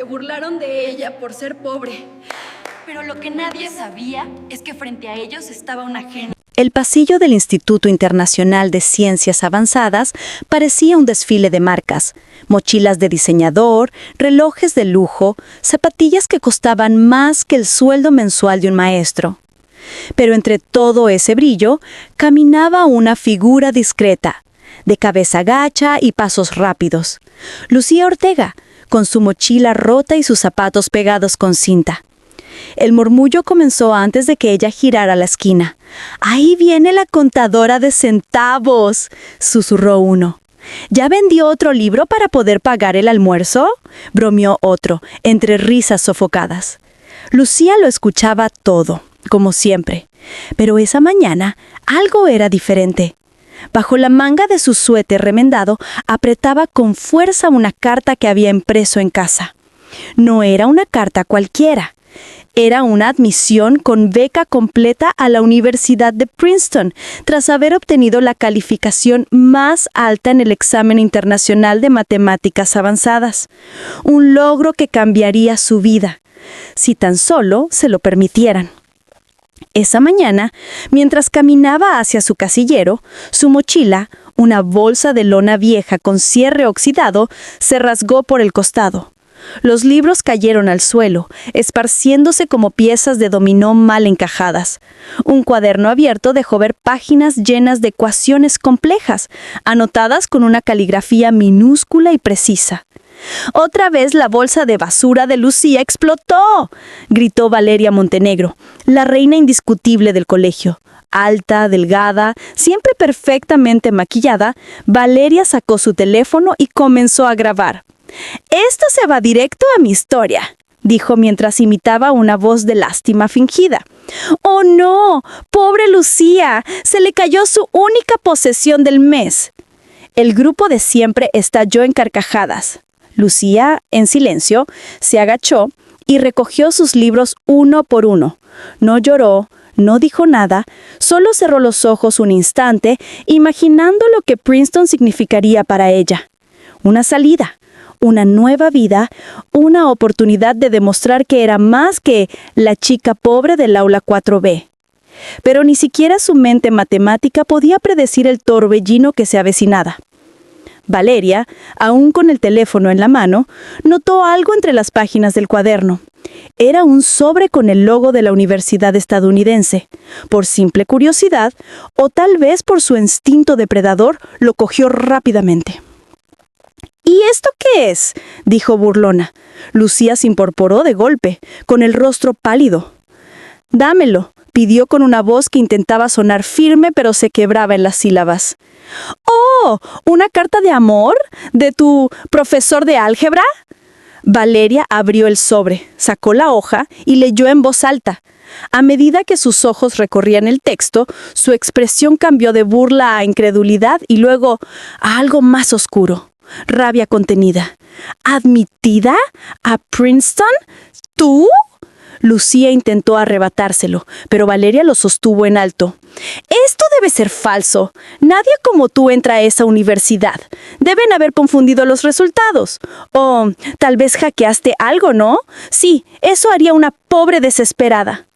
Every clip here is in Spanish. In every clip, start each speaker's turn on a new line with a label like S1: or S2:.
S1: burlaron de ella por ser pobre. Pero lo que nadie sabía es que frente a ellos estaba una genio.
S2: El pasillo del Instituto Internacional de Ciencias Avanzadas parecía un desfile de marcas, mochilas de diseñador, relojes de lujo, zapatillas que costaban más que el sueldo mensual de un maestro. Pero entre todo ese brillo, caminaba una figura discreta, de cabeza gacha y pasos rápidos. Lucía Ortega, con su mochila rota y sus zapatos pegados con cinta. El murmullo comenzó antes de que ella girara la esquina. «¡Ahí viene la contadora de centavos!», susurró uno. «¿Ya vendió otro libro para poder pagar el almuerzo?», bromeó otro, entre risas sofocadas. Lucía lo escuchaba todo, como siempre. Pero esa mañana algo era diferente. Bajo la manga de su suéter remendado, apretaba con fuerza una carta que había impreso en casa. No era una carta cualquiera. Era una admisión con beca completa a la Universidad de Princeton, tras haber obtenido la calificación más alta en el examen internacional de matemáticas avanzadas. Un logro que cambiaría su vida, si tan solo se lo permitieran. Esa mañana, mientras caminaba hacia su casillero, su mochila, una bolsa de lona vieja con cierre oxidado, se rasgó por el costado. Los libros cayeron al suelo, esparciéndose como piezas de dominó mal encajadas. Un cuaderno abierto dejó ver páginas llenas de ecuaciones complejas, anotadas con una caligrafía minúscula y precisa. «¡Otra vez la bolsa de basura de Lucía explotó!», gritó Valeria Montenegro, la reina indiscutible del colegio. Alta, delgada, siempre perfectamente maquillada, Valeria sacó su teléfono y comenzó a grabar. «Esto se va directo a mi historia», dijo mientras imitaba una voz de lástima fingida. «¡Oh no! ¡Pobre Lucía! Se le cayó su única posesión del mes». El grupo de siempre estalló en carcajadas. Lucía, en silencio, se agachó y recogió sus libros uno por uno. No lloró, no dijo nada, solo cerró los ojos un instante, imaginando lo que Princeton significaría para ella. Una salida, una nueva vida, una oportunidad de demostrar que era más que la chica pobre del aula 4B. Pero ni siquiera su mente matemática podía predecir el torbellino que se avecinaba. Valeria, aún con el teléfono en la mano, notó algo entre las páginas del cuaderno. Era un sobre con el logo de la universidad estadounidense. Por simple curiosidad, o tal vez por su instinto depredador, lo cogió rápidamente. «¿Y esto qué es?», dijo burlona. Lucía se incorporó de golpe, con el rostro pálido. «Dámelo», pidió con una voz que intentaba sonar firme pero se quebraba en las sílabas. «¡Oh! ¿Una carta de amor? ¿De tu profesor de álgebra?». Valeria abrió el sobre, sacó la hoja y leyó en voz alta. A medida que sus ojos recorrían el texto, su expresión cambió de burla a incredulidad y luego a algo más oscuro. Rabia contenida. «¿Admitida? ¿A Princeton? ¿Tú?». Lucía intentó arrebatárselo, pero Valeria lo sostuvo en alto. «Esto debe ser falso. Nadie como tú entra a esa universidad. Deben haber confundido los resultados. O tal vez hackeaste algo, ¿no? Sí, eso haría una pobre desesperada».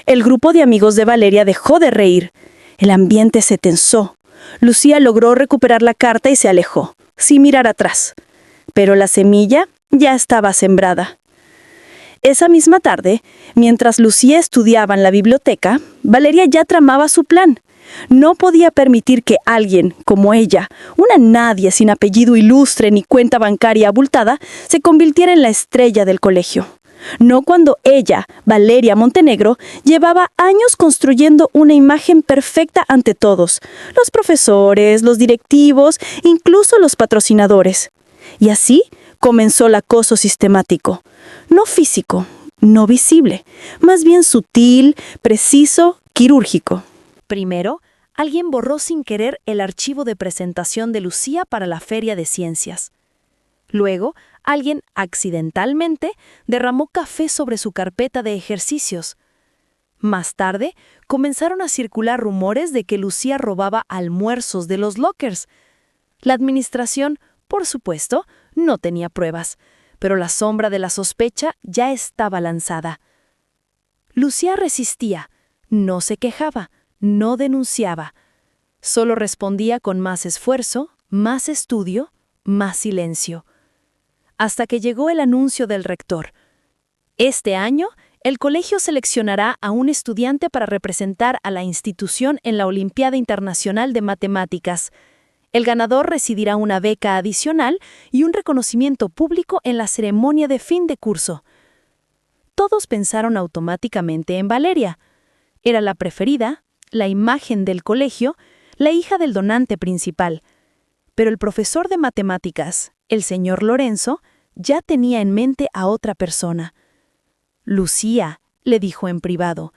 S2: El grupo de amigos de Valeria dejó de reír. El ambiente se tensó. Lucía logró recuperar la carta y se alejó, sin mirar atrás. Pero la semilla ya estaba sembrada. Esa misma tarde, mientras Lucía estudiaba en la biblioteca, Valeria ya tramaba su plan. No podía permitir que alguien, como ella, una nadie sin apellido ilustre ni cuenta bancaria abultada, se convirtiera en la estrella del colegio. No cuando ella, Valeria Montenegro, llevaba años construyendo una imagen perfecta ante todos, los profesores, los directivos, incluso los patrocinadores. Y así comenzó el acoso sistemático. No físico, no visible, más bien sutil, preciso, quirúrgico. Primero, alguien borró sin querer el archivo de presentación de Lucía para la Feria de Ciencias. Luego, alguien accidentalmente derramó café sobre su carpeta de ejercicios. Más tarde, comenzaron a circular rumores de que Lucía robaba almuerzos de los lockers. La administración, por supuesto, no tenía pruebas, pero la sombra de la sospecha ya estaba lanzada. Lucía resistía, no se quejaba, no denunciaba. Solo respondía con más esfuerzo, más estudio, más silencio. Hasta que llegó el anuncio del rector. Este año, el colegio seleccionará a un estudiante para representar a la institución en la Olimpiada Internacional de Matemáticas. El ganador recibirá una beca adicional y un reconocimiento público en la ceremonia de fin de curso. Todos pensaron automáticamente en Valeria. Era la preferida, la imagen del colegio, la hija del donante principal. Pero el profesor de matemáticas, el señor Lorenzo, ya tenía en mente a otra persona. «Lucía», le dijo en privado,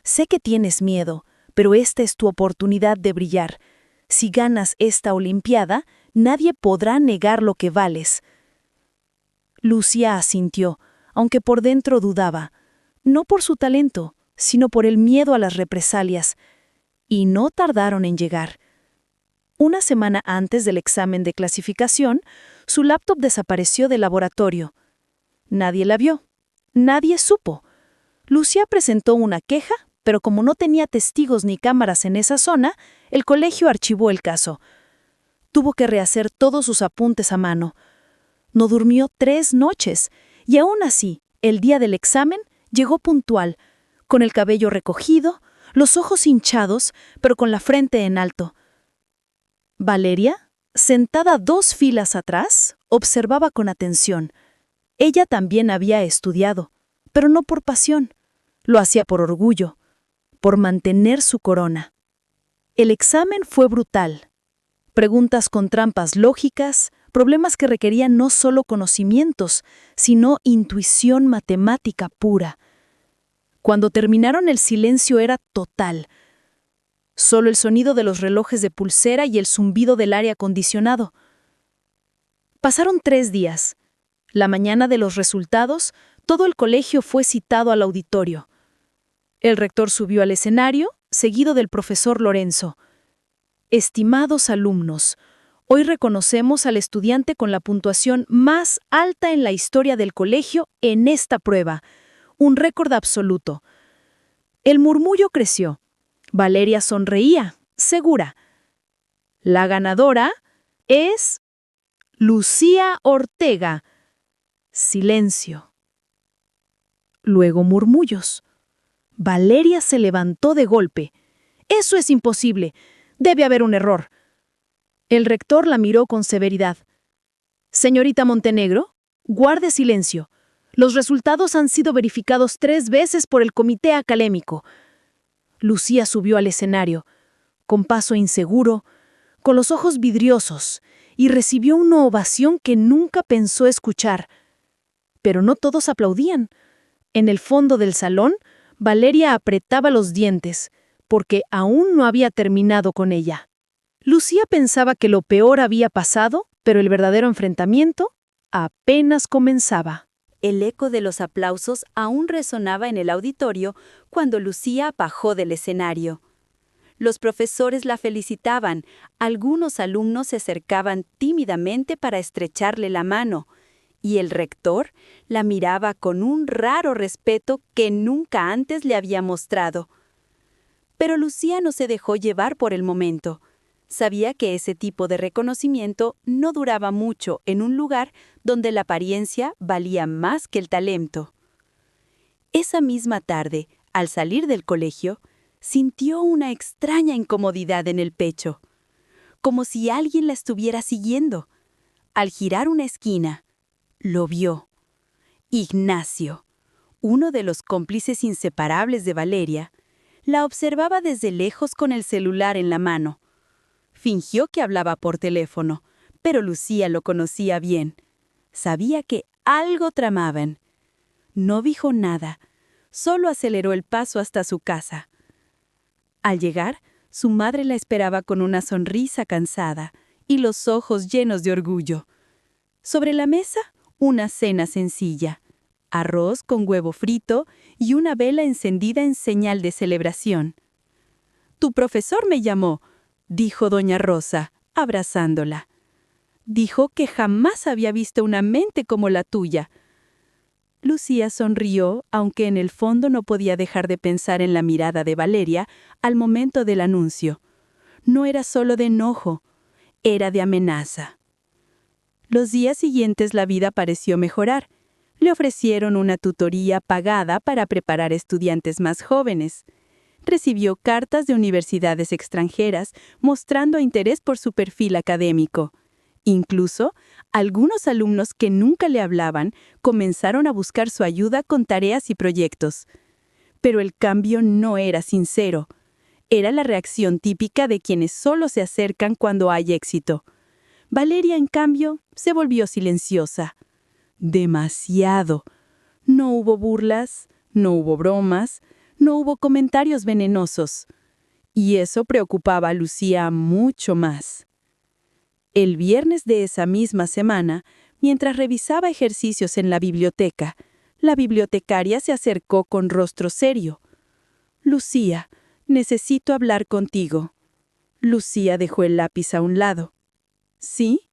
S2: «sé que tienes miedo, pero esta es tu oportunidad de brillar. Si ganas esta Olimpiada, nadie podrá negar lo que vales». Lucía asintió, aunque por dentro dudaba, no por su talento, sino por el miedo a las represalias. Y no tardaron en llegar. Una semana antes del examen de clasificación, su laptop desapareció del laboratorio. Nadie la vio. Nadie supo. Lucía presentó una queja, pero como no tenía testigos ni cámaras en esa zona, el colegio archivó el caso. Tuvo que rehacer todos sus apuntes a mano. No durmió 3 noches, y aún así, el día del examen, llegó puntual, con el cabello recogido, los ojos hinchados, pero con la frente en alto. Valeria, sentada 2 filas atrás, observaba con atención. Ella también había estudiado, pero no por pasión. Lo hacía por orgullo, por mantener su corona. El examen fue brutal. Preguntas con trampas lógicas, problemas que requerían no solo conocimientos, sino intuición matemática pura. Cuando terminaron, el silencio era total. Solo el sonido de los relojes de pulsera y el zumbido del aire acondicionado. Pasaron 3 días. La mañana de los resultados, todo el colegio fue citado al auditorio. El rector subió al escenario, seguido del profesor Lorenzo. «Estimados alumnos, hoy reconocemos al estudiante con la puntuación más alta en la historia del colegio en esta prueba, un récord absoluto». El murmullo creció. Valeria sonreía, segura. La ganadora es Lucía Ortega. Silencio. Luego murmullos. Valeria se levantó de golpe. «Eso es imposible. Debe haber un error». El rector la miró con severidad. «Señorita Montenegro, guarde silencio. Los resultados han sido verificados 3 veces por el comité académico». Lucía subió al escenario, con paso inseguro, con los ojos vidriosos, y recibió una ovación que nunca pensó escuchar. Pero no todos aplaudían. En el fondo del salón, Valeria apretaba los dientes, porque aún no había terminado con ella. Lucía pensaba que lo peor había pasado, pero el verdadero enfrentamiento apenas comenzaba.
S3: El eco de los aplausos aún resonaba en el auditorio cuando Lucía bajó del escenario. Los profesores la felicitaban, algunos alumnos se acercaban tímidamente para estrecharle la mano, y el rector la miraba con un raro respeto que nunca antes le había mostrado. Pero Lucía no se dejó llevar por el momento. Sabía que ese tipo de reconocimiento no duraba mucho en un lugar donde la apariencia valía más que el talento. Esa misma tarde, al salir del colegio, sintió una extraña incomodidad en el pecho, como si alguien la estuviera siguiendo. Al girar una esquina, lo vio. Ignacio, uno de los cómplices inseparables de Valeria, la observaba desde lejos con el celular en la mano. Fingió que hablaba por teléfono, pero Lucía lo conocía bien. Sabía que algo tramaban. No dijo nada, solo aceleró el paso hasta su casa. Al llegar, su madre la esperaba con una sonrisa cansada y los ojos llenos de orgullo. Sobre la mesa, una cena sencilla: arroz con huevo frito y una vela encendida en señal de celebración. «Tu profesor me llamó», dijo doña Rosa, abrazándola. Dijo que jamás había visto una mente como la tuya. Lucía sonrió, aunque en el fondo no podía dejar de pensar en la mirada de Valeria al momento del anuncio. No era solo de enojo, era de amenaza. Los días siguientes la vida pareció mejorar. Le ofrecieron una tutoría pagada para preparar estudiantes más jóvenes. Recibió cartas de universidades extranjeras mostrando interés por su perfil académico. Incluso, algunos alumnos que nunca le hablaban comenzaron a buscar su ayuda con tareas y proyectos. Pero el cambio no era sincero. Era la reacción típica de quienes solo se acercan cuando hay éxito. Valeria, en cambio, se volvió silenciosa. Demasiado. No hubo burlas, no hubo bromas, no hubo comentarios venenosos. Y eso preocupaba a Lucía mucho más. El viernes de esa misma semana, mientras revisaba ejercicios en la biblioteca, la bibliotecaria se acercó con rostro serio. «Lucía, necesito hablar contigo». Lucía dejó el lápiz a un lado. «¿Sí?»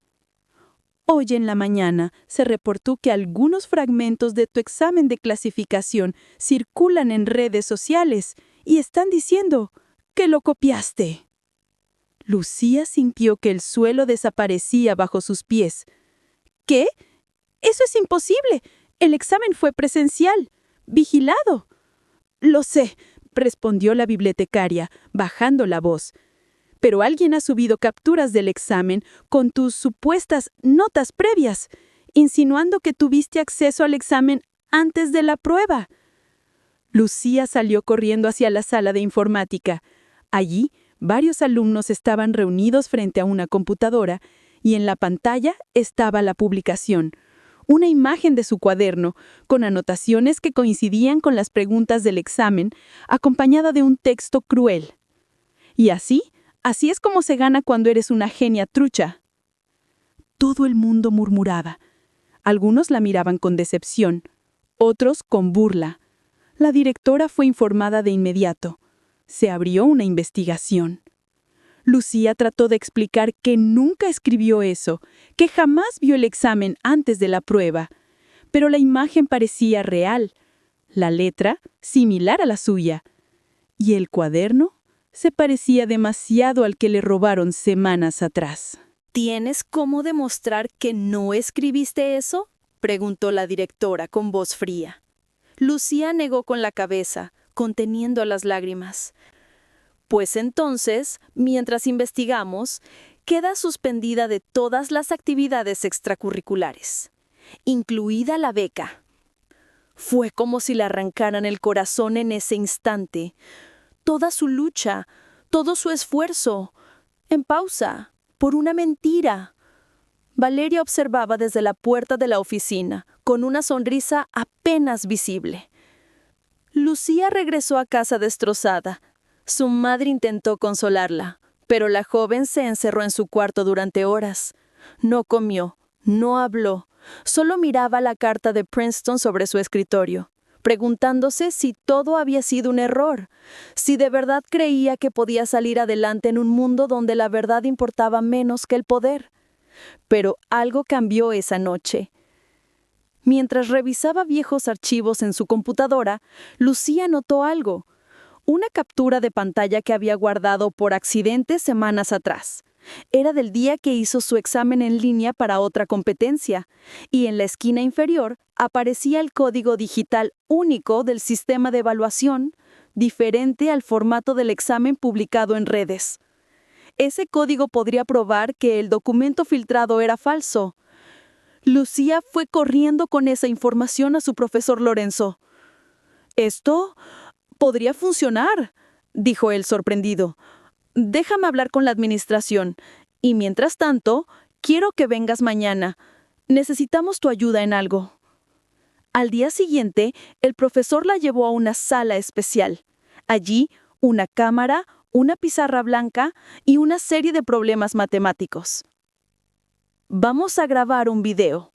S3: «Hoy en la mañana se reportó que algunos fragmentos de tu examen de clasificación circulan en redes sociales y están diciendo que lo copiaste». Lucía sintió que el suelo desaparecía bajo sus pies. «¿Qué? Eso es imposible. El examen fue presencial, vigilado». «Lo sé», respondió la bibliotecaria, bajando la voz. «Pero alguien ha subido capturas del examen con tus supuestas notas previas, insinuando que tuviste acceso al examen antes de la prueba». Lucía salió corriendo hacia la sala de informática. Allí, varios alumnos estaban reunidos frente a una computadora y en la pantalla estaba la publicación, una imagen de su cuaderno con anotaciones que coincidían con las preguntas del examen, acompañada de un texto cruel. «Y así es como se gana cuando eres una genia trucha». Todo el mundo murmuraba. Algunos la miraban con decepción, otros con burla. La directora fue informada de inmediato. Se abrió una investigación. Lucía trató de explicar que nunca escribió eso, que jamás vio el examen antes de la prueba, pero la imagen parecía real, la letra similar a la suya, y el cuaderno se parecía demasiado al que le robaron semanas atrás.
S2: ¿Tienes cómo demostrar que no escribiste eso?, preguntó la directora con voz fría. Lucía negó con la cabeza, conteniendo las lágrimas. Pues entonces, mientras investigamos, queda suspendida de todas las actividades extracurriculares, incluida la beca. Fue como si le arrancaran el corazón en ese instante. Toda su lucha, todo su esfuerzo, en pausa, por una mentira. Valeria observaba desde la puerta de la oficina, con una sonrisa apenas visible. Lucía regresó a casa destrozada. Su madre intentó consolarla, pero la joven se encerró en su cuarto durante horas. No comió, no habló, solo miraba la carta de Princeton sobre su escritorio, preguntándose si todo había sido un error, si de verdad creía que podía salir adelante en un mundo donde la verdad importaba menos que el poder. Pero algo cambió esa noche. Mientras revisaba viejos archivos en su computadora, Lucía notó algo. Una captura de pantalla que había guardado por accidente semanas atrás. Era del día que hizo su examen en línea para otra competencia, y en la esquina inferior aparecía el código digital único del sistema de evaluación, diferente al formato del examen publicado en redes. Ese código podría probar que el documento filtrado era falso. Lucía fue corriendo con esa información a su profesor Lorenzo. «Esto podría funcionar», dijo él sorprendido. «Déjame hablar con la administración, y mientras tanto, quiero que vengas mañana. Necesitamos tu ayuda en algo». Al día siguiente, el profesor la llevó a una sala especial. Allí, una cámara, una pizarra blanca y una serie de problemas matemáticos. «Vamos a grabar un video.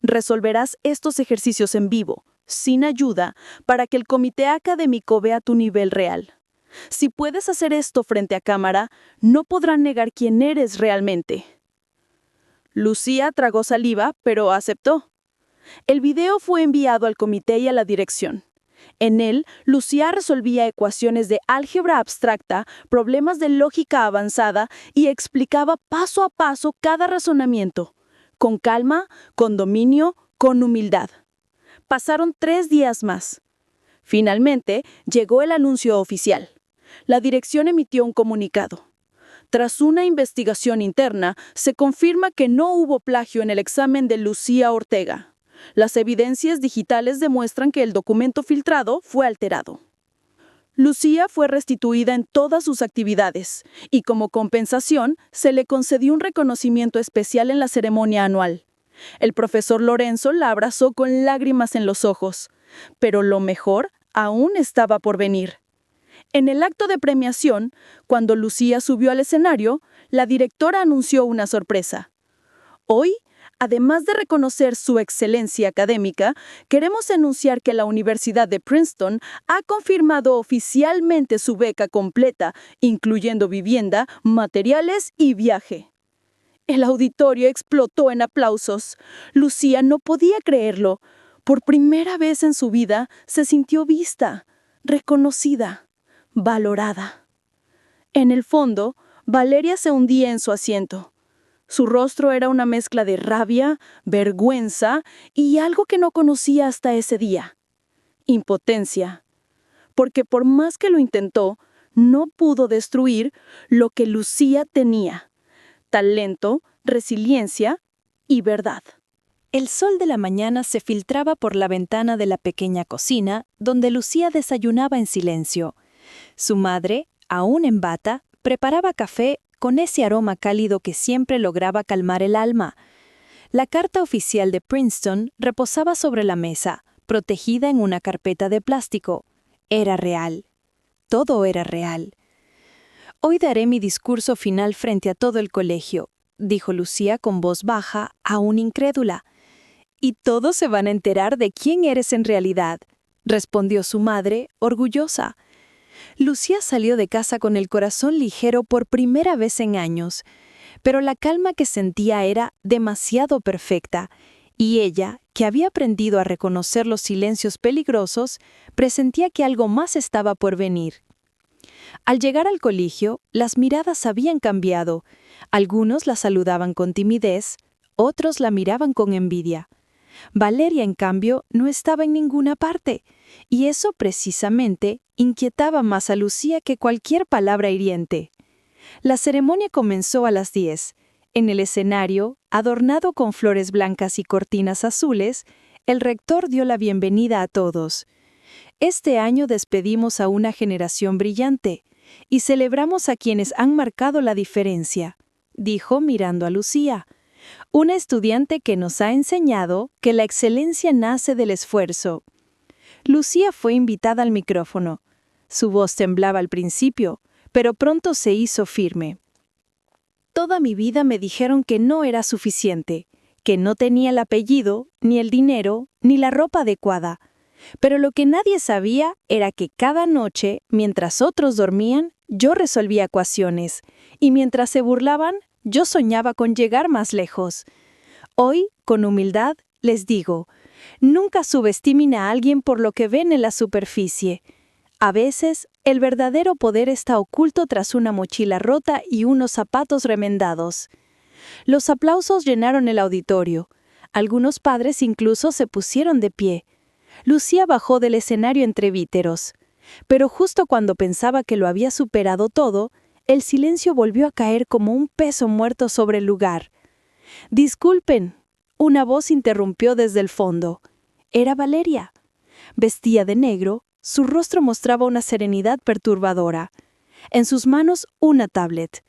S2: Resolverás estos ejercicios en vivo, sin ayuda, para que el comité académico vea tu nivel real. Si puedes hacer esto frente a cámara, no podrán negar quién eres realmente».
S4: Lucía tragó saliva, pero aceptó. El video fue enviado al comité y a la dirección. En él, Lucía resolvía ecuaciones de álgebra abstracta, problemas de lógica avanzada y explicaba paso a paso cada razonamiento, con calma, con dominio, con humildad. Pasaron 3 días más. Finalmente, llegó el anuncio oficial. La dirección emitió un comunicado. Tras una investigación interna, se confirma que no hubo plagio en el examen de Lucía Ortega. Las evidencias digitales demuestran que el documento filtrado fue alterado. Lucía fue restituida en todas sus actividades y como compensación se le concedió un reconocimiento especial en la ceremonia anual. El profesor Lorenzo la abrazó con lágrimas en los ojos, pero lo mejor aún estaba por venir. En el acto de premiación, cuando Lucía subió al escenario, la directora anunció una sorpresa. Hoy, además de reconocer su excelencia académica, queremos anunciar que la Universidad de Princeton ha confirmado oficialmente su beca completa, incluyendo vivienda, materiales y viaje. El auditorio explotó en aplausos. Lucía no podía creerlo. Por primera vez en su vida se sintió vista, reconocida, valorada. En el fondo, Valeria se hundía en su asiento. Su rostro era una mezcla de rabia, vergüenza y algo que no conocía hasta ese día: impotencia. Porque por más que lo intentó, no pudo destruir lo que Lucía tenía: talento, resiliencia y verdad.
S3: El sol de la mañana se filtraba por la ventana de la pequeña cocina, donde Lucía desayunaba en silencio. Su madre, aún en bata, preparaba café con ese aroma cálido que siempre lograba calmar el alma. La carta oficial de Princeton reposaba sobre la mesa, protegida en una carpeta de plástico. Era real. Todo era real. «Hoy daré mi discurso final frente a todo el colegio», dijo Lucía con voz baja, aún incrédula. «Y todos se van a enterar de quién eres en realidad», respondió su madre, orgullosa. Lucía salió de casa con el corazón ligero por primera vez en años, pero la calma que sentía era demasiado perfecta, y ella, que había aprendido a reconocer los silencios peligrosos, presentía que algo más estaba por venir. Al llegar al colegio, las miradas habían cambiado. Algunos la saludaban con timidez, otros la miraban con envidia. Valeria, en cambio, no estaba en ninguna parte, y eso precisamente inquietaba más a Lucía que cualquier palabra hiriente. La ceremonia comenzó a las 10. En el escenario, adornado con flores blancas y cortinas azules, el rector dio la bienvenida a todos. «Este año despedimos a una generación brillante y celebramos a quienes han marcado la diferencia», dijo mirando a Lucía. «Una estudiante que nos ha enseñado que la excelencia nace del esfuerzo». Lucía fue invitada al micrófono. Su voz temblaba al principio, pero pronto se hizo firme. «Toda mi vida me dijeron que no era suficiente, que no tenía el apellido, ni el dinero, ni la ropa adecuada. Pero lo que nadie sabía era que cada noche, mientras otros dormían, yo resolvía ecuaciones, y mientras se burlaban, yo soñaba con llegar más lejos. Hoy, con humildad, les digo, nunca subestimen a alguien por lo que ven en la superficie. A veces, el verdadero poder está oculto tras una mochila rota y unos zapatos remendados». Los aplausos llenaron el auditorio. Algunos padres incluso se pusieron de pie. Lucía bajó del escenario entre víteros. Pero justo cuando pensaba que lo había superado todo, el silencio volvió a caer como un peso muerto sobre el lugar. «Disculpen», una voz interrumpió desde el fondo. Era Valeria. Vestía de negro, su rostro mostraba una serenidad perturbadora. En sus manos, una tablet.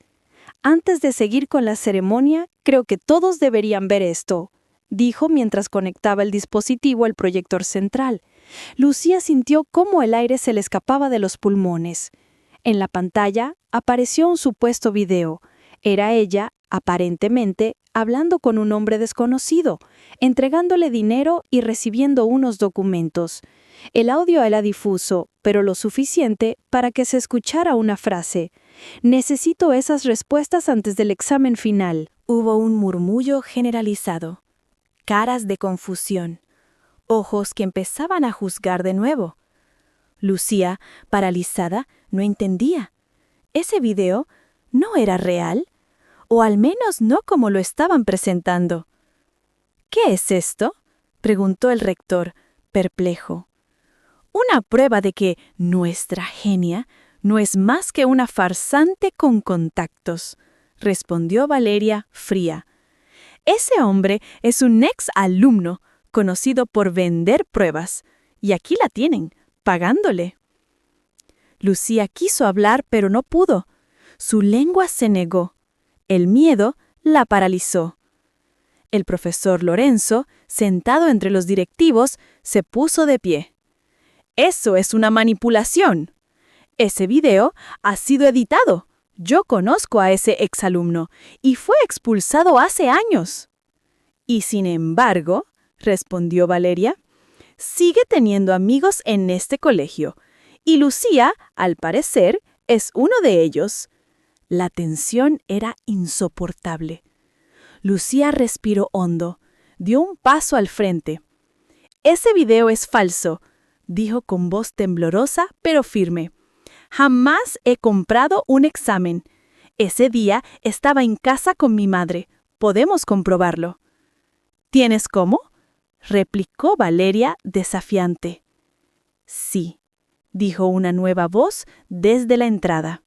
S3: «Antes de seguir con la ceremonia, creo que todos deberían ver esto», dijo mientras conectaba el dispositivo al proyector central. Lucía sintió cómo el aire se le escapaba de los pulmones. En la pantalla apareció un supuesto video. Era ella, aparentemente, hablando con un hombre desconocido, entregándole dinero y recibiendo unos documentos. El audio era difuso, pero lo suficiente para que se escuchara una frase: «Necesito esas respuestas antes del examen final».
S5: Hubo un murmullo generalizado, caras de confusión, ojos que empezaban a juzgar de nuevo. Lucía, paralizada, no entendía. ¿Ese video no era real? O al menos no como lo estaban presentando. ¿Qué es esto?, preguntó el rector, perplejo. Una prueba de que nuestra genia no es más que una farsante con contactos, respondió Valeria, fría. Ese hombre es un ex alumno conocido por vender pruebas, y aquí la tienen, pagándole. Lucía quiso hablar, pero no pudo. Su lengua se negó. El miedo la paralizó. El profesor Lorenzo, sentado entre los directivos, se puso de pie. ¡Eso es una manipulación! Ese video ha sido editado. Yo conozco a ese exalumno y fue expulsado hace años. Y sin embargo, respondió Valeria, sigue teniendo amigos en este colegio. Y Lucía, al parecer, es uno de ellos. La tensión era insoportable. Lucía respiró hondo, dio un paso al frente. Ese video es falso, dijo con voz temblorosa pero firme. Jamás he comprado un examen. Ese día estaba en casa con mi madre. Podemos comprobarlo. ¿Tienes cómo?, replicó Valeria desafiante. Sí, dijo una nueva voz desde la entrada.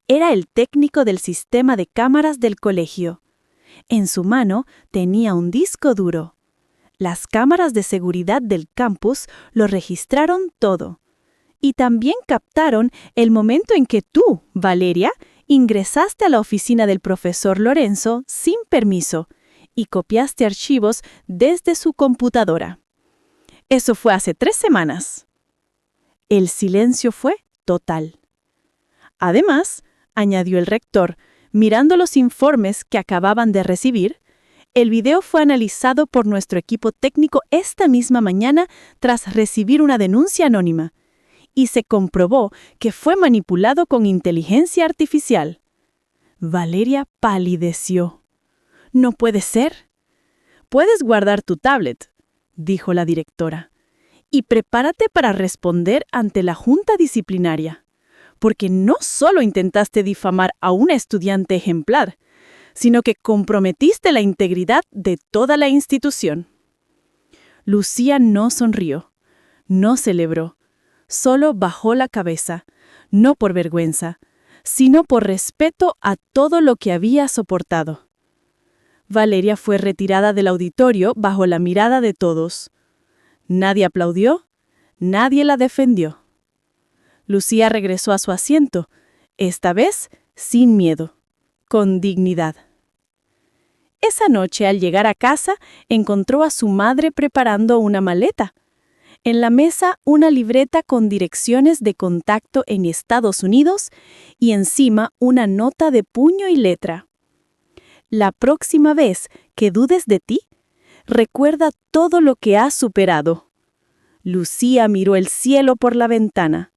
S5: Era el técnico del sistema de cámaras del colegio. En su mano tenía un disco duro. Las cámaras de seguridad del campus lo registraron todo. Y también captaron el momento en que tú, Valeria, ingresaste a la oficina del profesor Lorenzo sin permiso y copiaste archivos desde su computadora. Eso fue hace 3 semanas. El silencio fue total. Además, añadió el rector, mirando los informes que acababan de recibir, el video fue analizado por nuestro equipo técnico esta misma mañana tras recibir una denuncia anónima, y se comprobó que fue manipulado con inteligencia artificial. Valeria palideció. «No puede ser». «Puedes guardar tu tablet», dijo la directora, «y prepárate para responder ante la junta disciplinaria, porque no solo intentaste difamar a una estudiante ejemplar, sino que comprometiste la integridad de toda la institución». Lucía no sonrió, no celebró, solo bajó la cabeza, no por vergüenza, sino por respeto a todo lo que había soportado. Valeria fue retirada del auditorio bajo la mirada de todos. Nadie aplaudió, nadie la defendió. Lucía regresó a su asiento, esta vez sin miedo, con dignidad. Esa noche, al llegar a casa, encontró a su madre preparando una maleta. En la mesa, una libreta con direcciones de contacto en Estados Unidos y encima una nota de puño y letra. La próxima vez que dudes de ti, recuerda todo lo que has superado. Lucía miró el cielo por la ventana.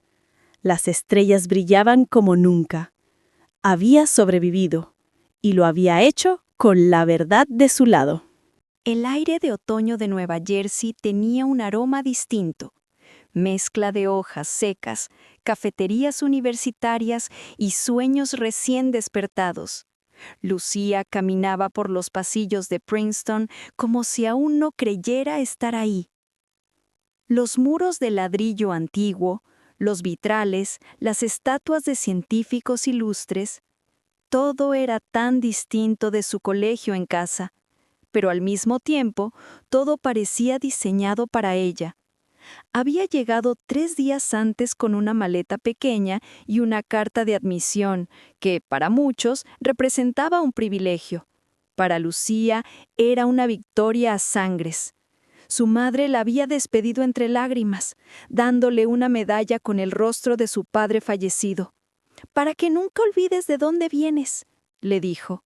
S5: Las estrellas brillaban como nunca. Había sobrevivido, y lo había hecho con la verdad de su lado.
S3: El aire de otoño de Nueva Jersey tenía un aroma distinto. Mezcla de hojas secas, cafeterías universitarias y sueños recién despertados. Lucía caminaba por los pasillos de Princeton como si aún no creyera estar ahí. Los muros de ladrillo antiguo, los vitrales, las estatuas de científicos ilustres, todo era tan distinto de su colegio en casa, pero al mismo tiempo todo parecía diseñado para ella. Había llegado 3 días antes con una maleta pequeña y una carta de admisión que, para muchos, representaba un privilegio. Para Lucía era una victoria a sangres. Su madre la había despedido entre lágrimas, dándole una medalla con el rostro de su padre fallecido. «Para que nunca olvides de dónde vienes», le dijo.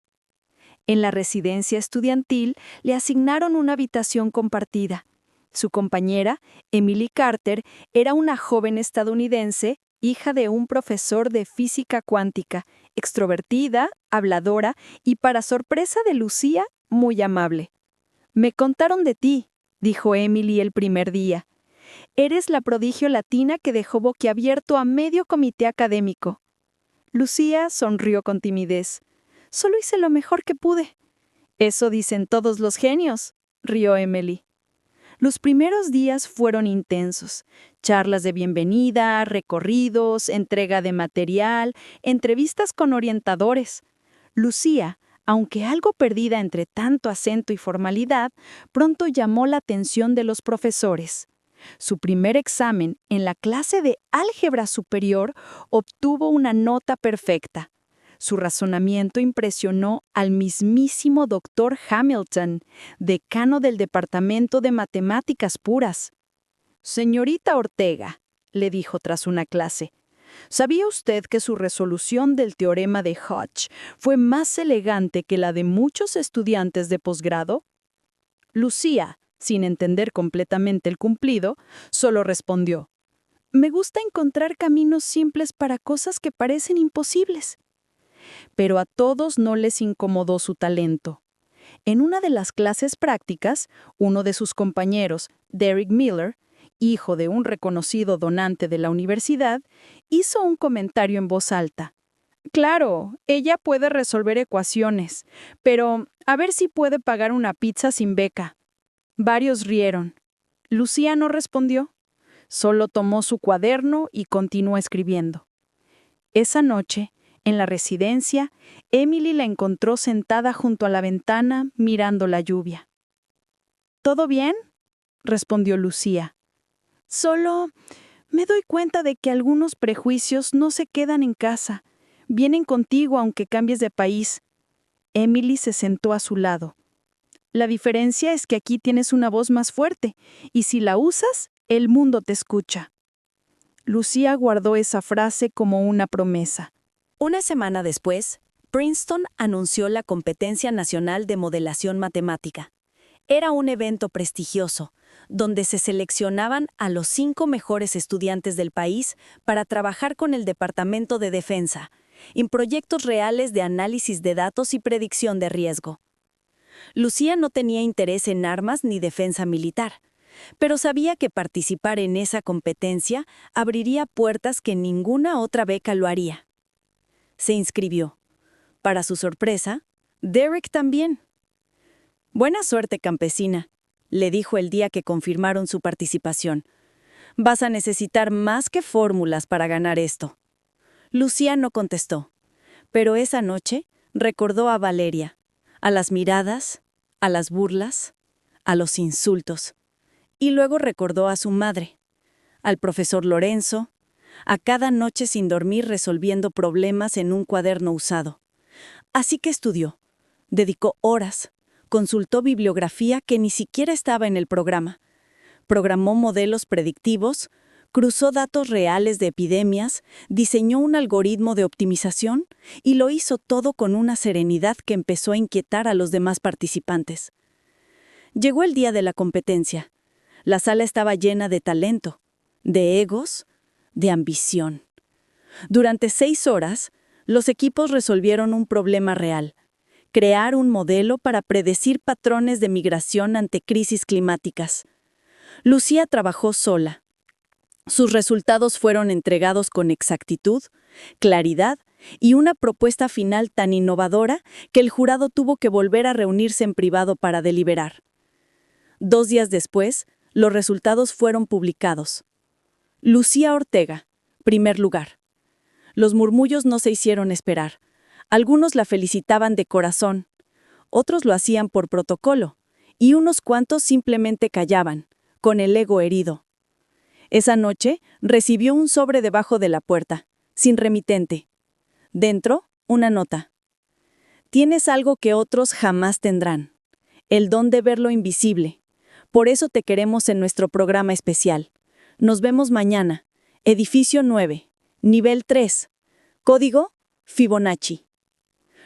S3: En la residencia estudiantil le asignaron una habitación compartida. Su compañera, Emily Carter, era una joven estadounidense hija de un profesor de física cuántica, extrovertida, habladora y, para sorpresa de Lucía, muy amable. «Me contaron de ti», dijo Emily el primer día. «Eres la prodigio latina que dejó boquiabierto a medio comité académico». Lucía sonrió con timidez. «Solo hice lo mejor que pude». «Eso dicen todos los genios», rió Emily. Los primeros días fueron intensos. Charlas de bienvenida, recorridos, entrega de material, entrevistas con orientadores. Lucía, aunque algo perdida entre tanto acento y formalidad, pronto llamó la atención de los profesores. Su primer examen, en la clase de álgebra superior, obtuvo una nota perfecta. Su razonamiento impresionó al mismísimo Dr. Hamilton, decano del Departamento de Matemáticas Puras. «Señorita Ortega», le dijo tras una clase, «¿sabía usted que su resolución del teorema de Hodge fue más elegante que la de muchos estudiantes de posgrado?» Lucía, sin entender completamente el cumplido, solo respondió, «Me gusta encontrar caminos simples para cosas que parecen imposibles». Pero a todos no les incomodó su talento. En una de las clases prácticas, uno de sus compañeros, Derek Miller, hijo de un reconocido donante de la universidad, hizo un comentario en voz alta. «Claro, ella puede resolver ecuaciones, pero a ver si puede pagar una pizza sin beca». Varios rieron. Lucía no respondió. Solo tomó su cuaderno y continuó escribiendo. Esa noche, en la residencia, Emily la encontró sentada junto a la ventana mirando la lluvia. «¿Todo bien?», respondió Lucía. «Solo me doy cuenta de que algunos prejuicios no se quedan en casa. Vienen contigo aunque cambies de país». Emily se sentó a su lado. «La diferencia es que aquí tienes una voz más fuerte, y si la usas, el mundo te escucha». Lucía guardó esa frase como una promesa.
S2: Una semana después, Princeton anunció la Competencia Nacional de Modelación Matemática. Era un evento prestigioso, donde se seleccionaban a los 5 mejores estudiantes del país para trabajar con el Departamento de Defensa, en proyectos reales de análisis de datos y predicción de riesgo. Lucía no tenía interés en armas ni defensa militar, pero sabía que participar en esa competencia abriría puertas que ninguna otra beca lo haría. Se inscribió. Para su sorpresa, Derek también. «Buena suerte, campesina», le dijo el día que confirmaron su participación. «Vas a necesitar más que fórmulas para ganar esto». Lucía no contestó, pero esa noche recordó a Valeria, a las miradas, a las burlas, a los insultos, y luego recordó a su madre, al profesor Lorenzo, a cada noche sin dormir resolviendo problemas en un cuaderno usado. Así que estudió, dedicó horas, consultó bibliografía que ni siquiera estaba en el programa, programó modelos predictivos, cruzó datos reales de epidemias, diseñó un algoritmo de optimización y lo hizo todo con una serenidad que empezó a inquietar a los demás participantes. Llegó el día de la competencia. La sala estaba llena de talento, de egos, de ambición. Durante 6 horas, los equipos resolvieron un problema real: crear un modelo para predecir patrones de migración ante crisis climáticas. Lucía trabajó sola. Sus resultados fueron entregados con exactitud, claridad y una propuesta final tan innovadora que el jurado tuvo que volver a reunirse en privado para deliberar. 2 días después, los resultados fueron publicados. Lucía Ortega, primer lugar. Los murmullos no se hicieron esperar. Algunos la felicitaban de corazón, otros lo hacían por protocolo, y unos cuantos simplemente callaban, con el ego herido. Esa noche recibió un sobre debajo de la puerta, sin remitente. Dentro, una nota. «Tienes algo que otros jamás tendrán, el don de ver lo invisible. Por eso te queremos en nuestro programa especial. Nos vemos mañana. Edificio 9, nivel 3. Código Fibonacci».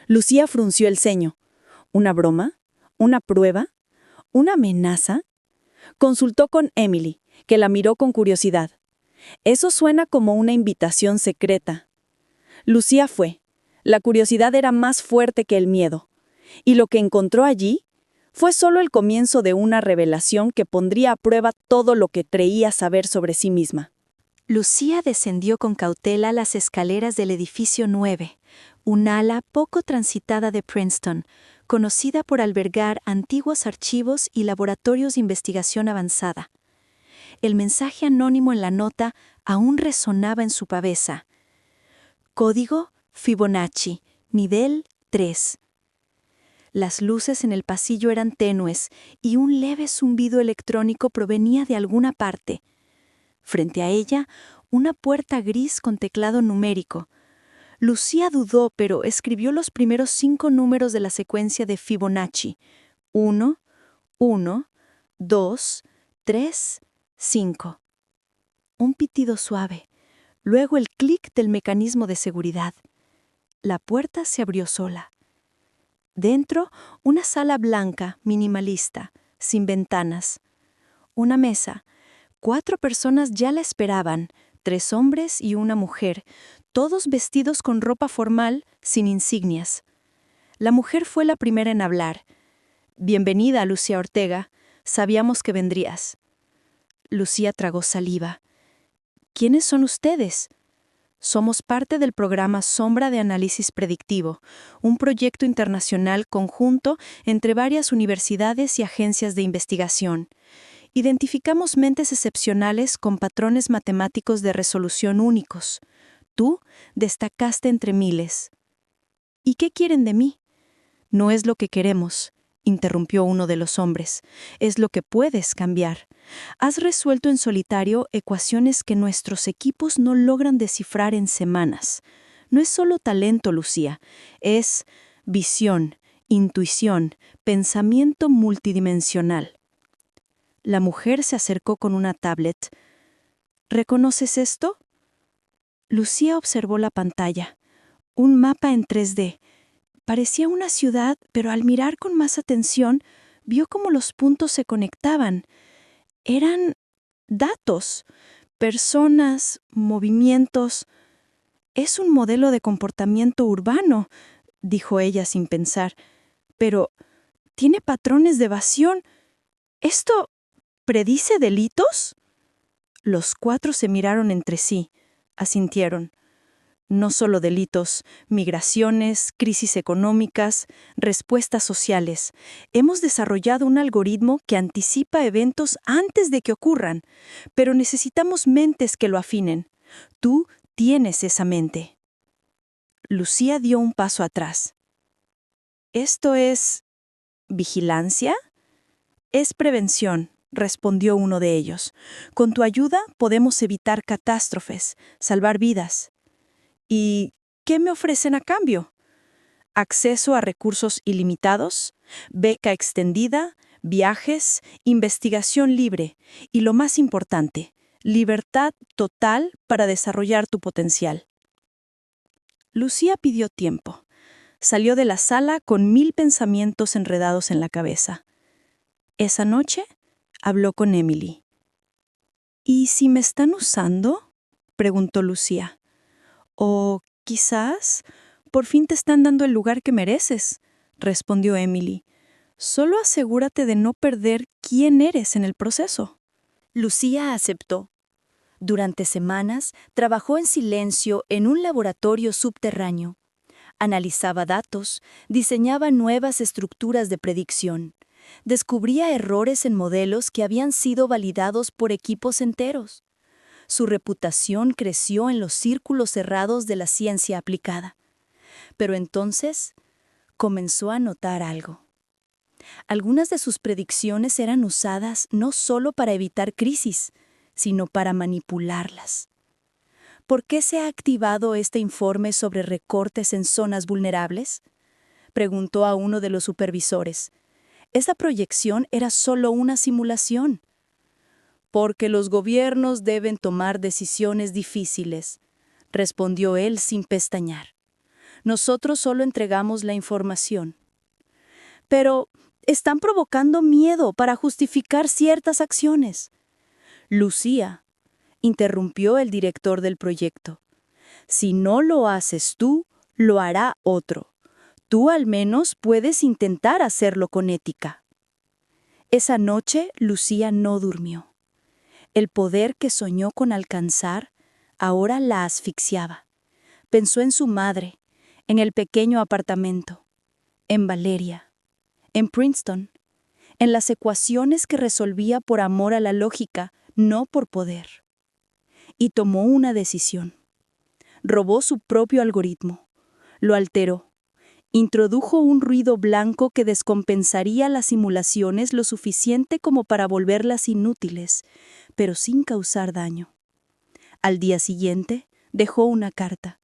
S2: Lucía frunció el ceño. ¿Una broma? ¿Una prueba? ¿Una amenaza? Consultó con Emily, que la miró con curiosidad.
S4: Eso suena como una invitación secreta. Lucía fue. La curiosidad era más fuerte que el miedo. Y lo que encontró allí fue solo el comienzo de una revelación que pondría a prueba todo lo que creía saber sobre sí misma.
S3: Lucía descendió con cautela las escaleras del edificio 9, un ala poco transitada de Princeton, conocida por albergar antiguos archivos y laboratorios de investigación avanzada. El mensaje anónimo en la nota aún resonaba en su cabeza. Código Fibonacci, nivel 3. Las luces en el pasillo eran tenues y un leve zumbido electrónico provenía de alguna parte. Frente a ella, una puerta gris con teclado numérico. Lucía dudó, pero escribió los primeros 5 números de la secuencia de Fibonacci. 1, 1, 2, 3, 5. Un pitido suave. Luego el clic del mecanismo de seguridad. La puerta se abrió sola. Dentro, una sala blanca, minimalista, sin ventanas. Una mesa. 4 personas ya la esperaban, 3 hombres y una mujer, todos vestidos con ropa formal, sin insignias. La mujer fue la primera en hablar. «Bienvenida, Lucía Ortega. Sabíamos que vendrías». Lucía tragó saliva. «¿Quiénes son ustedes?» «Somos parte del programa Sombra de Análisis Predictivo, un proyecto internacional conjunto entre varias universidades y agencias de investigación. Identificamos mentes excepcionales con patrones matemáticos de resolución únicos. Tú destacaste entre miles». «¿Y qué quieren de mí?» «No es lo que queremos», interrumpió uno de los hombres. «Es lo que puedes cambiar. Has resuelto en solitario ecuaciones que nuestros equipos no logran descifrar en semanas. No es solo talento, Lucía. Es visión, intuición, pensamiento multidimensional». La mujer se acercó con una tablet. «¿Reconoces esto?» Lucía observó la pantalla. Un mapa en 3D. Parecía una ciudad, pero al mirar con más atención, vio cómo los puntos se conectaban. Eran datos, personas, movimientos. «Es un modelo de comportamiento urbano», dijo ella sin pensar. «Pero tiene patrones de evasión. ¿Esto predice delitos?» Los 4 se miraron entre sí, asintieron. No solo delitos, migraciones, crisis económicas, respuestas sociales. Hemos desarrollado un algoritmo que anticipa eventos antes de que ocurran, pero necesitamos mentes que lo afinen. Tú tienes esa mente. Lucía dio un paso atrás. «¿Esto es vigilancia?» «Es prevención», respondió uno de ellos. «Con tu ayuda podemos evitar catástrofes, salvar vidas». «¿Y qué me ofrecen a cambio?» «Acceso a recursos ilimitados, beca extendida, viajes, investigación libre y, lo más importante, libertad total para desarrollar tu potencial». Lucía pidió tiempo. Salió de la sala con 1000 pensamientos enredados en la cabeza. Esa noche habló con Emily. «¿Y si me están usando?», preguntó Lucía. «O quizás por fin te están dando el lugar que mereces», respondió Emily. «Solo asegúrate de no perder quién eres en el proceso». Lucía aceptó. Durante semanas trabajó en silencio en un laboratorio subterráneo. Analizaba datos, diseñaba nuevas estructuras de predicción. Descubría errores en modelos que habían sido validados por equipos enteros. Su reputación creció en los círculos cerrados de la ciencia aplicada. Pero entonces comenzó a notar algo. Algunas de sus predicciones eran usadas no solo para evitar crisis, sino para manipularlas. ¿Por qué se ha activado este informe sobre recortes en zonas vulnerables?, preguntó a uno de los supervisores. Esa proyección era solo una simulación. «Porque los gobiernos deben tomar decisiones difíciles», respondió él sin pestañear. «Nosotros solo entregamos la información». «Pero están provocando miedo para justificar ciertas acciones». «Lucía, interrumpió el director del proyecto. Si no lo haces tú, lo hará otro. Tú al menos puedes intentar hacerlo con ética. Esa noche, Lucía no durmió. El poder que soñó con alcanzar ahora la asfixiaba. Pensó en su madre, en el pequeño apartamento, en Valeria, en Princeton, en las ecuaciones que resolvía por amor a la lógica, no por poder. Y tomó una decisión. Robó su propio algoritmo, lo alteró, introdujo un ruido blanco que descompensaría las simulaciones lo suficiente como para volverlas inútiles, pero sin causar daño. Al día siguiente, dejó una carta.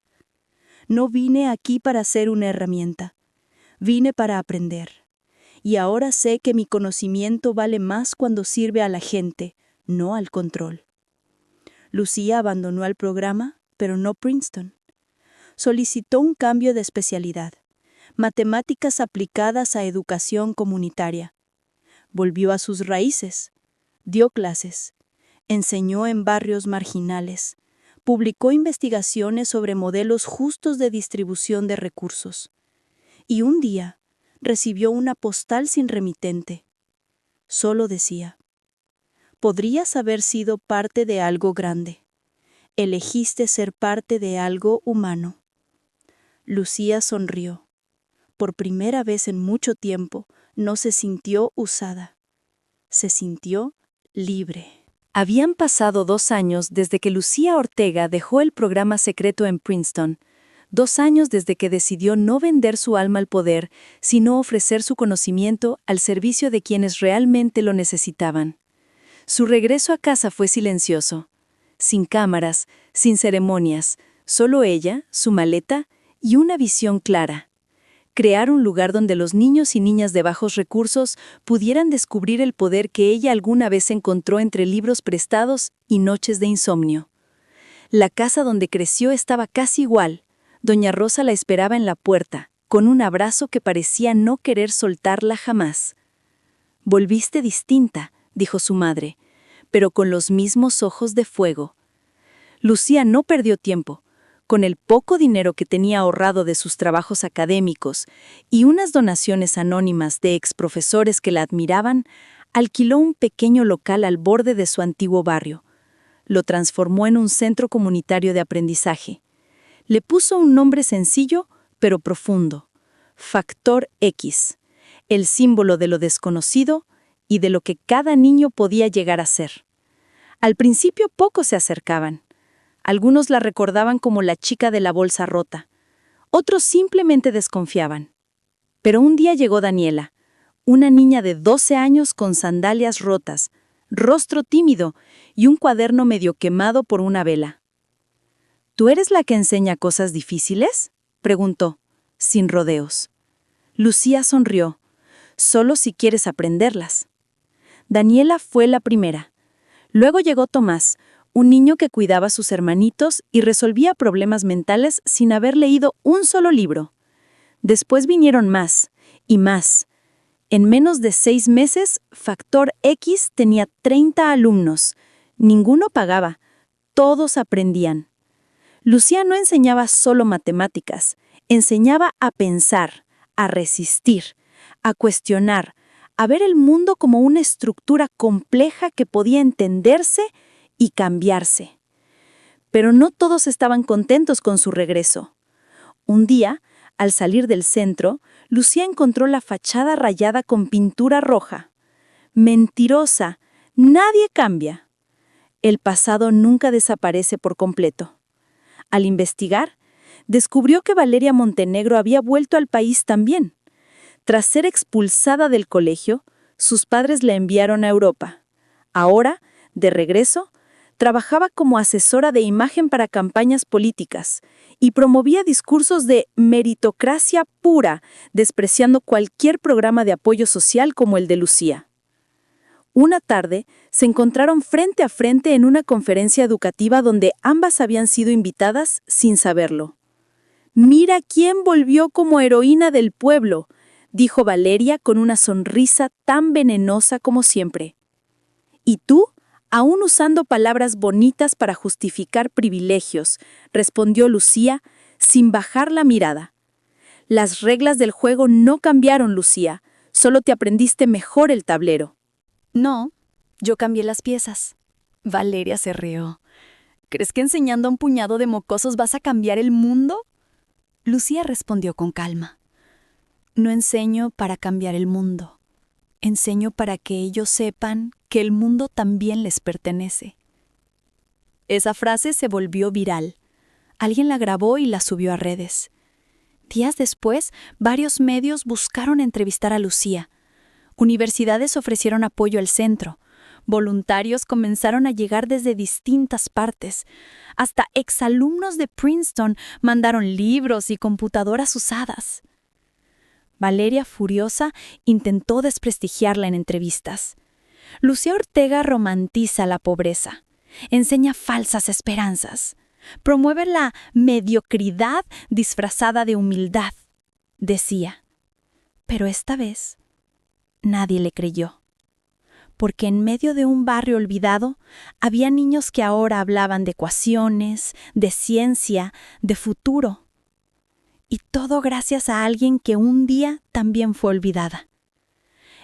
S3: No vine aquí para ser una herramienta. Vine para aprender. Y ahora sé que mi conocimiento vale más cuando sirve a la gente, no al control. Lucía abandonó el programa, pero no Princeton. Solicitó un cambio de especialidad, matemáticas aplicadas a educación comunitaria. Volvió a sus raíces, dio clases, enseñó en barrios marginales, publicó investigaciones sobre modelos justos de distribución de recursos. Y un día recibió una postal sin remitente. Solo decía: podrías haber sido parte de algo grande. Elegiste ser parte de algo humano. Lucía sonrió. Por primera vez en mucho tiempo, no se sintió usada. Se sintió libre.
S2: Habían pasado 2 años desde que Lucía Ortega dejó el programa secreto en Princeton, 2 años desde que decidió no vender su alma al poder, sino ofrecer su conocimiento al servicio de quienes realmente lo necesitaban. Su regreso a casa fue silencioso, sin cámaras, sin ceremonias, solo ella, su maleta y una visión clara. Crear un lugar donde los niños y niñas de bajos recursos pudieran descubrir el poder que ella alguna vez encontró entre libros prestados y noches de insomnio. La casa donde creció estaba casi igual. Doña Rosa la esperaba en la puerta, con un abrazo que parecía no querer soltarla jamás. «Volviste distinta», dijo su madre, pero con los mismos ojos de fuego. Lucía no perdió tiempo. Con el poco dinero que tenía ahorrado de sus trabajos académicos y unas donaciones anónimas de exprofesores que la admiraban, alquiló un pequeño local al borde de su antiguo barrio. Lo transformó en un centro comunitario de aprendizaje. Le puso un nombre sencillo, pero profundo: Factor X, el símbolo de lo desconocido y de lo que cada niño podía llegar a ser. Al principio pocos se acercaban. Algunos la recordaban como la chica de la bolsa rota. Otros simplemente desconfiaban. Pero un día llegó Daniela, una niña de 12 años con sandalias rotas, rostro tímido y un cuaderno medio quemado por una vela. ¿Tú eres la que enseña cosas difíciles?, preguntó, sin rodeos. Lucía sonrió. Solo si quieres aprenderlas. Daniela fue la primera. Luego llegó Tomás, un niño que cuidaba a sus hermanitos y resolvía problemas mentales sin haber leído un solo libro. Después vinieron más y más. En menos de 6 meses, Factor X tenía 30 alumnos. Ninguno pagaba. Todos aprendían. Lucía no enseñaba solo matemáticas. Enseñaba a pensar, a resistir, a cuestionar, a ver el mundo como una estructura compleja que podía entenderse y cambiarse. Pero no todos estaban contentos con su regreso. Un día, al salir del centro, Lucía encontró la fachada rayada con pintura roja. Mentirosa, nadie cambia. El pasado nunca desaparece por completo. Al investigar, descubrió que Valeria Montenegro había vuelto al país también. Tras ser expulsada del colegio, sus padres la enviaron a Europa. Ahora, de regreso, trabajaba como asesora de imagen para campañas políticas y promovía discursos de meritocracia pura, despreciando cualquier programa de apoyo social como el de Lucía. Una tarde, se encontraron frente a frente en una conferencia educativa donde ambas habían sido invitadas sin saberlo. «Mira quién volvió como heroína del pueblo», dijo Valeria con una sonrisa tan venenosa como siempre. «¿Y tú? Aún usando palabras bonitas para justificar privilegios, respondió Lucía sin bajar la mirada. Las reglas del juego no cambiaron, Lucía. Solo te aprendiste mejor el tablero.
S3: No, yo cambié las piezas. Valeria se rió. ¿Crees que enseñando a un puñado de mocosos vas a cambiar el mundo? Lucía respondió con calma. No enseño para cambiar el mundo. Enseño para que ellos sepan que el mundo también les pertenece. Esa frase se volvió viral. Alguien la grabó y la subió a redes. Días después, varios medios buscaron entrevistar a Lucía. Universidades ofrecieron apoyo al centro. Voluntarios comenzaron a llegar desde distintas partes. Hasta exalumnos de Princeton mandaron libros y computadoras usadas. Valeria, furiosa, intentó desprestigiarla en entrevistas. Lucía Ortega romantiza la pobreza, enseña falsas esperanzas, promueve la mediocridad disfrazada de humildad, decía. Pero esta vez nadie le creyó, porque en medio de un barrio olvidado había niños que ahora hablaban de ecuaciones, de ciencia, de futuro. Y todo gracias a alguien que un día también fue olvidada.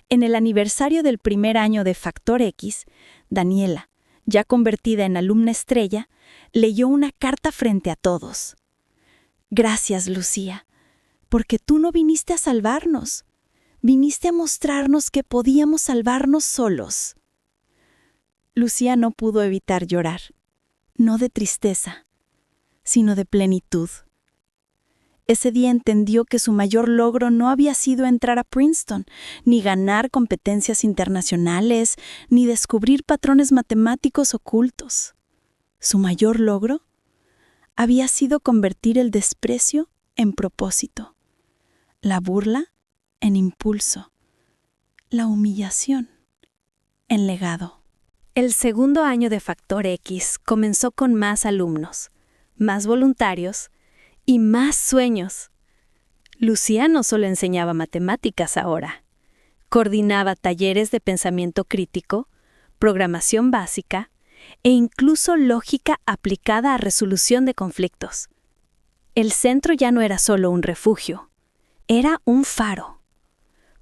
S3: En el aniversario del primer año de Factor X, Daniela, ya convertida en alumna estrella, leyó una carta frente a todos. Gracias, Lucía, porque tú no viniste a salvarnos. Viniste a mostrarnos que podíamos salvarnos solos. Lucía no pudo evitar llorar, no de tristeza, sino de plenitud. Ese día entendió que su mayor logro no había sido entrar a Princeton, ni ganar competencias internacionales, ni descubrir patrones matemáticos ocultos. Su mayor logro había sido convertir el desprecio en propósito, la burla en impulso, la humillación en legado. El segundo año de Factor X comenzó con más alumnos, más voluntarios y más sueños. Lucía no solo enseñaba matemáticas ahora, coordinaba talleres de pensamiento crítico, programación básica e incluso lógica aplicada a resolución de conflictos. El centro ya no era solo un refugio, era un faro.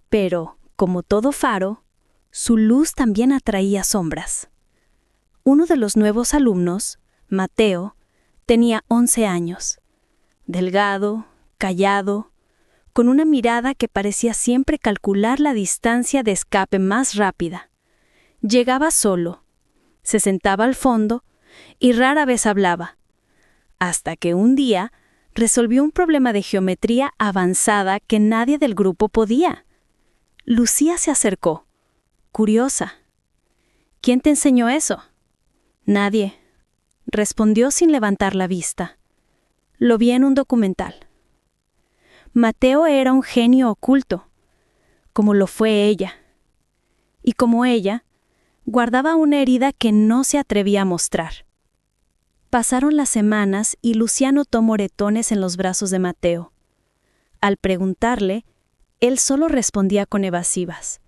S3: Pero, como todo faro, su luz también atraía sombras. Uno de los nuevos alumnos, Mateo, tenía 11 años. Delgado, callado, con una mirada que parecía siempre calcular la distancia de escape más rápida. Llegaba solo, se sentaba al fondo y rara vez hablaba, hasta que un día resolvió un problema de geometría avanzada que nadie del grupo podía. Lucía se acercó, curiosa. ¿Quién te enseñó eso? Nadie, respondió sin levantar la vista. Lo vi en un documental. Mateo era un genio oculto, como lo fue ella. Y como ella, guardaba una herida que no se atrevía a mostrar. Pasaron las semanas y Lucía notó moretones en los brazos de Mateo. Al preguntarle, él solo respondía con evasivas.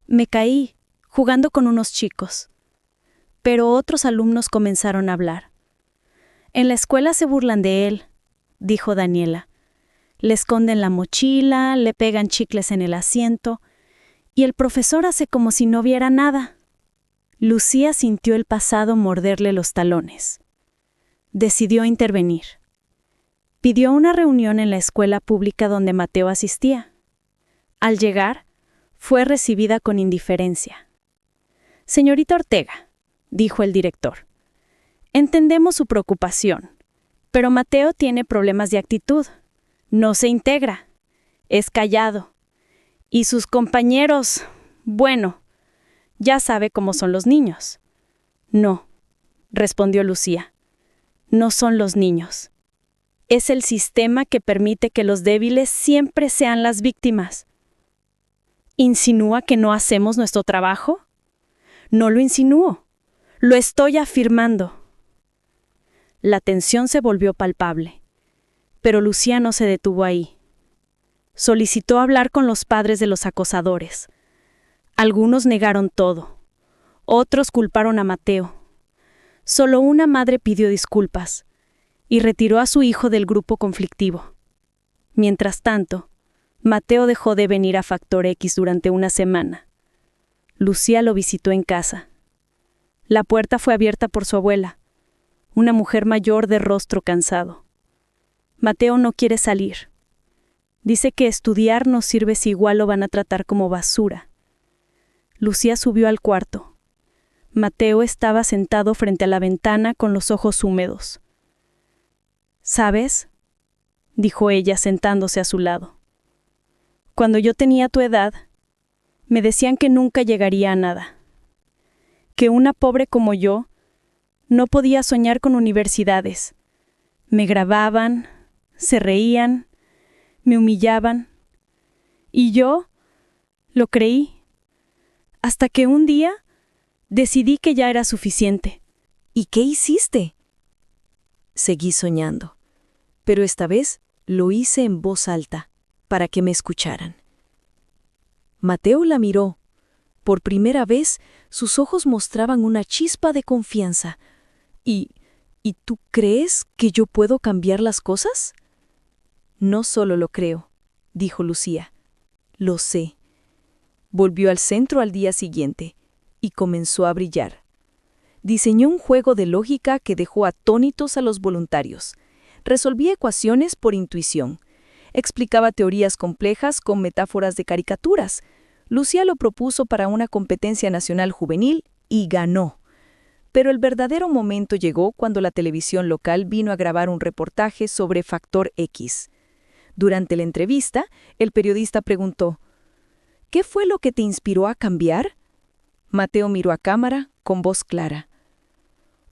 S3: Me caí, jugando con unos chicos. Pero otros alumnos comenzaron a hablar. En la escuela se burlan de él, dijo Daniela. Le esconden la mochila, le pegan chicles en el asiento, y el profesor hace como si no viera nada. Lucía sintió el pasado morderle los talones. Decidió intervenir. Pidió una reunión en la escuela pública donde Mateo asistía. Al llegar, fue recibida con indiferencia. Señorita Ortega, dijo el director, entendemos su preocupación, pero Mateo tiene problemas de actitud. No se integra, es callado. Y sus compañeros, bueno, ya sabe cómo son los niños. No, respondió Lucía, no son los niños. Es el sistema que permite que los débiles siempre sean las víctimas. ¿Insinúa que no hacemos nuestro trabajo? No lo insinúo, lo estoy afirmando. La tensión se volvió palpable, pero Lucía no se detuvo ahí. Solicitó hablar con los padres de los acosadores. Algunos negaron todo.
S5: Otros culparon a Mateo. Solo una madre pidió disculpas y retiró a su hijo del grupo conflictivo. Mientras tanto, Mateo dejó de venir a Factor X durante una semana. Lucía lo visitó en casa. La puerta fue abierta por su abuela, una mujer mayor de rostro cansado. Mateo no quiere salir. Dice que estudiar no sirve si igual lo van a tratar como basura. Lucía subió al cuarto. Mateo estaba sentado frente a la ventana con los ojos húmedos. ¿Sabes?, dijo ella sentándose a su lado. Cuando yo tenía tu edad, me decían que nunca llegaría a nada. Que una pobre como yo no podía soñar con universidades. Me grababan, se reían, me humillaban. Y yo lo creí. Hasta que un día decidí que ya era suficiente.
S2: ¿Y qué hiciste? Seguí soñando, pero esta vez lo hice en voz alta, para que me escucharan. Mateo la miró. Por primera vez, sus ojos mostraban una chispa de confianza. ¿Y tú crees que yo puedo cambiar las cosas? No solo lo creo, dijo Lucía. Lo sé. Volvió al centro al día siguiente y comenzó a brillar. Diseñó un juego de lógica que dejó atónitos a los voluntarios. Resolvía ecuaciones por intuición. Explicaba teorías complejas con metáforas de caricaturas. Lucía lo propuso para una competencia nacional juvenil y ganó. Pero el verdadero momento llegó cuando la televisión local vino a grabar un reportaje sobre Factor X. Durante la entrevista, el periodista preguntó: ¿qué fue lo que te inspiró a cambiar? Mateo miró a cámara con voz clara.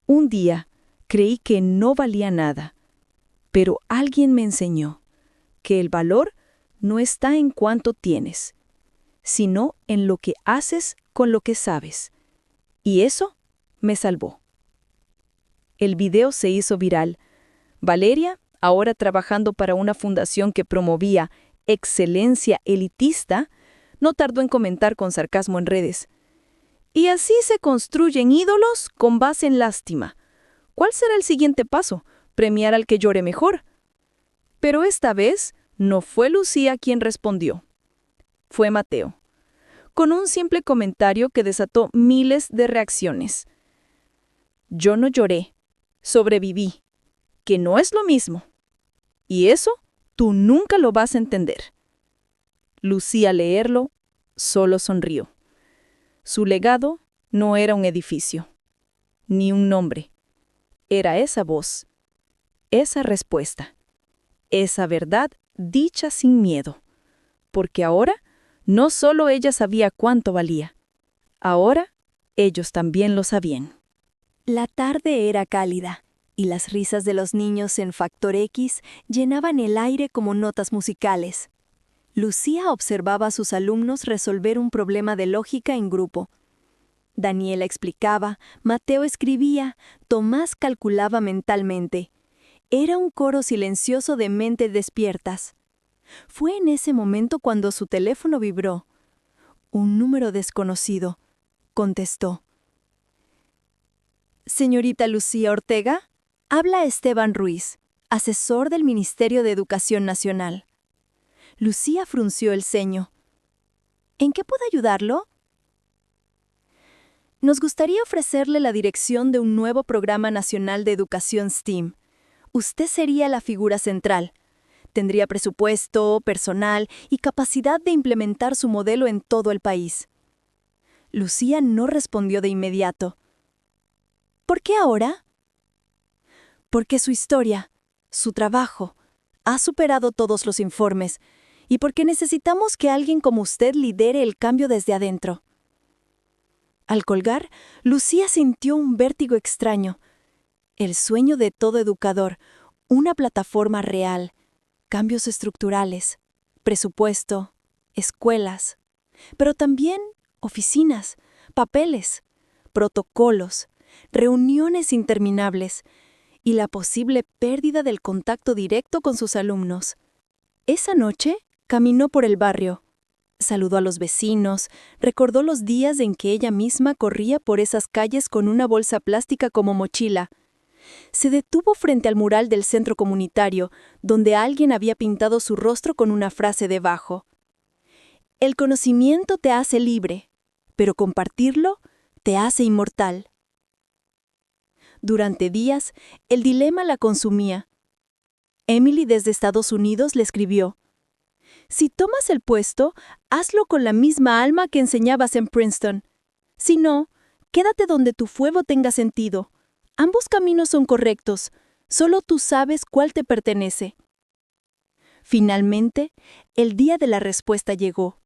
S2: Un día creí que no valía nada, pero alguien me enseñó que el valor no está en cuánto tienes, sino en lo que haces con lo que sabes. Y eso me salvó. El video se hizo viral. Valeria, ahora trabajando para una fundación que promovía excelencia elitista, no tardó en comentar con sarcasmo en redes: y así se construyen ídolos con base en lástima. ¿Cuál será el siguiente paso? ¿Premiar al que llore mejor? Pero esta vez no fue Lucía quien respondió. Fue Mateo, con un simple comentario que desató miles de reacciones. Yo no lloré, sobreviví, que no es lo mismo. Y eso tú nunca lo vas a entender. Lucía, al leerlo, solo sonrió. Su legado no era un edificio, ni un nombre. Era esa voz, esa respuesta, esa verdad dicha sin miedo. Porque ahora no solo ella sabía cuánto valía, ahora ellos también lo sabían.
S3: La tarde era cálida, y las risas de los niños en Factor X llenaban el aire como notas musicales. Lucía observaba a sus alumnos resolver un problema de lógica en grupo. Daniela explicaba, Mateo escribía, Tomás calculaba mentalmente. Era un coro silencioso de mentes despiertas. Fue en ese momento cuando su teléfono vibró. Un número desconocido. Contestó. Señorita Lucía Ortega, habla Esteban Ruiz, asesor del Ministerio de Educación Nacional. Lucía frunció el ceño. ¿En qué puedo ayudarlo? Nos gustaría ofrecerle la dirección de un nuevo programa nacional de educación STEAM. Usted sería la figura central. Tendría presupuesto, personal y capacidad de implementar su modelo en todo el país. Lucía no respondió de inmediato. ¿Por qué ahora? Porque su historia, su trabajo, ha superado todos los informes y porque necesitamos que alguien como usted lidere el cambio desde adentro. Al colgar, Lucía sintió un vértigo extraño. El sueño de todo educador, una plataforma real, cambios estructurales, presupuesto, escuelas, pero también oficinas, papeles, protocolos, reuniones interminables y la posible pérdida del contacto directo con sus alumnos. Esa noche caminó por el barrio. Saludó a los vecinos, recordó los días en que ella misma corría por esas calles con una bolsa plástica como mochila. Se detuvo frente al mural del centro comunitario, donde alguien había pintado su rostro con una frase debajo. El conocimiento te hace libre, pero compartirlo te hace inmortal. Durante días, el dilema la consumía. Emily desde Estados Unidos le escribió: si tomas el puesto, hazlo con la misma alma que enseñabas en Princeton. Si no, quédate donde tu fuego tenga sentido. Ambos caminos son correctos, solo tú sabes cuál te pertenece. Finalmente, el día de la respuesta llegó.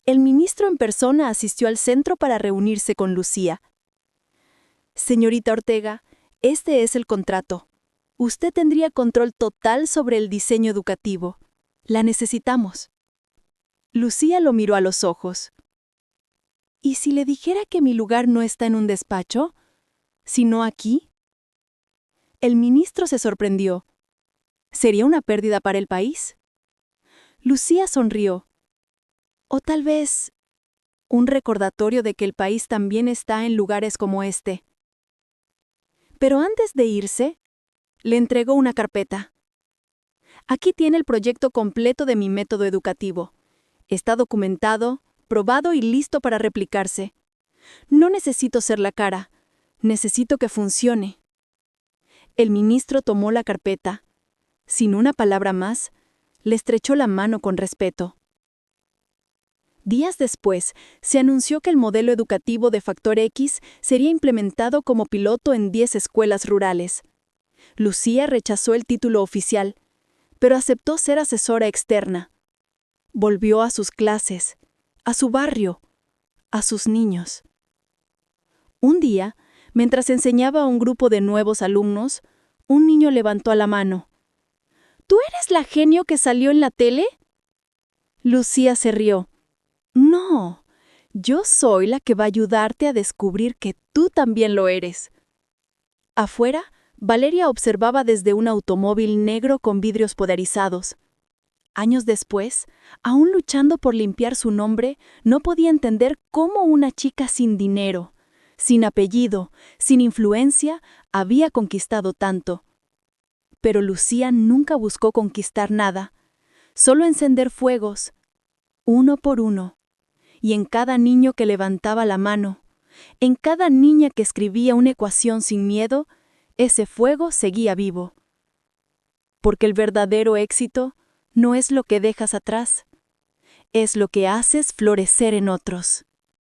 S3: El ministro en persona asistió al centro para reunirse con Lucía. Señorita Ortega, este es el contrato. Usted tendría control total sobre el diseño educativo. La necesitamos. Lucía lo miró a los ojos. ¿Y si le dijera que mi lugar no está en un despacho, sino aquí? El ministro se sorprendió. ¿Sería una pérdida para el país? Lucía sonrió. O tal vez un recordatorio de que el país también está en lugares como este. Pero antes de irse, le entregó una carpeta. Aquí tiene el proyecto completo de mi método educativo. Está documentado, probado y listo para replicarse. No necesito ser la cara, necesito que funcione. El ministro tomó la carpeta. Sin una palabra más, le estrechó la mano con respeto. Días después, se anunció que el modelo educativo de Factor X sería implementado como piloto en 10 escuelas rurales. Lucía rechazó el título oficial, pero aceptó ser asesora externa. Volvió a sus clases, a su barrio, a sus niños. Un día, mientras enseñaba a un grupo de nuevos alumnos, un niño levantó la mano. ¿Tú eres la genio que salió en la tele? Lucía se rió. No, yo soy la que va a ayudarte a descubrir que tú también lo eres. Afuera, Valeria observaba desde un automóvil negro con vidrios polarizados. Años después, aún luchando por limpiar su nombre, no podía entender cómo una chica sin dinero, sin apellido, sin influencia, había conquistado tanto. Pero Lucía nunca buscó conquistar nada, solo encender fuegos, uno por uno. Y en cada niño que levantaba la mano, en cada niña que escribía una ecuación sin miedo, ese fuego seguía vivo. Porque el verdadero éxito no es lo que dejas atrás, es lo que haces florecer en otros.